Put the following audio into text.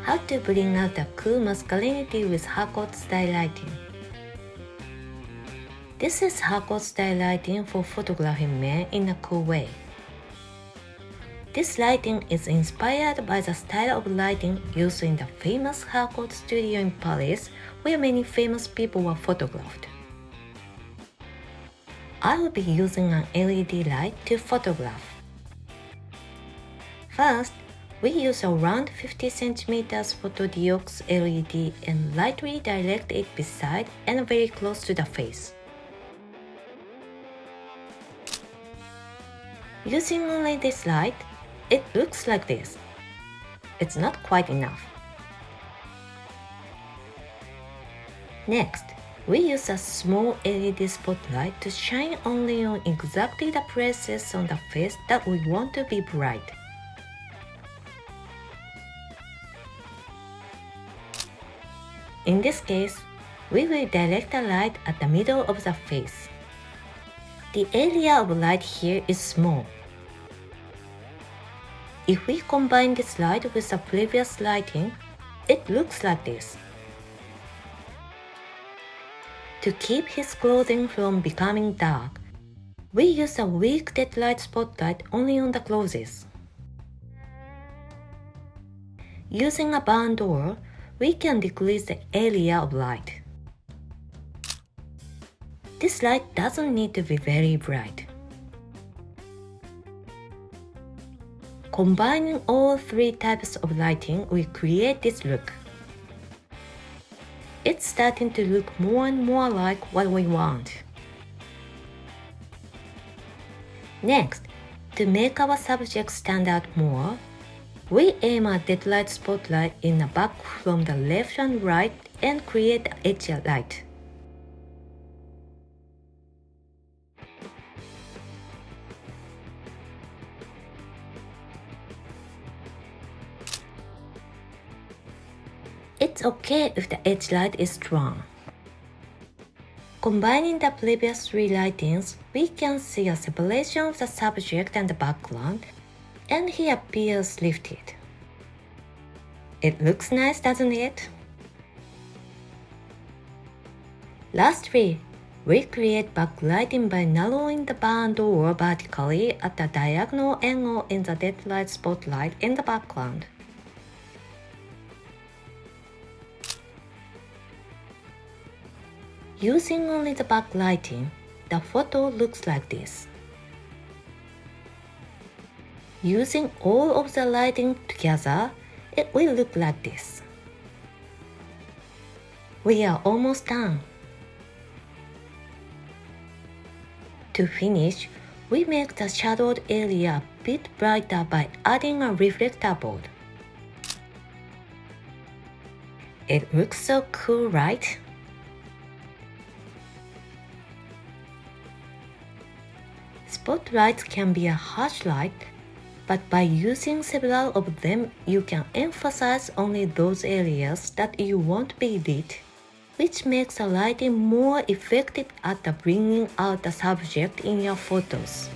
How to bring out a cool masculinity with Harcourt Style lighting. This is Harcourt Style lighting for photographing men in a cool way. This lighting is inspired by the style of lighting used in the famous Harcourt Studio in Paris, where many famous people were photographed. I will be using an LED light to photograph. First, we use a round 50 cm photodiox LED and lightly direct it beside and very close to the face. Using only this light, it looks like this. It's not quite enough. Next, we use a small LED spotlight to shine only on exactly the places on the face that we want to be bright. In this case, we will direct the light at the middle of the face. The area of light here is small. If we combine this light with the previous lighting, it looks like this. To keep his clothing from becoming dark, we use a weak dead light spotlight only on the clothes. Using a barn door, we can decrease the area of light. This light doesn't need to be very bright. Combining all three types of lighting, we create this look. It's starting to look more and more like what we want. Next, to make our subject stand out more, we aim a dead light spotlight in the back from the left and right and create an edge light. It's okay if the edge light is strong. Combining the previous three lightings, we can see a separation of the subject and the background, and he appears lifted. It looks nice, doesn't it? Lastly, we create backlighting by narrowing the barn door vertically at the diagonal angle in the dead light spotlight in the background. Using only the backlighting, the photo looks like this. Using all of the lighting together, it will look like this. We are almost done. To finish, we make the shadowed area a bit brighter by adding a reflector board. It looks so cool, right? Spotlights can be a harsh light, but by using several of them, you can emphasize only those areas that you want to be lit, which makes the lighting more effective at bringing out the subject in your photos.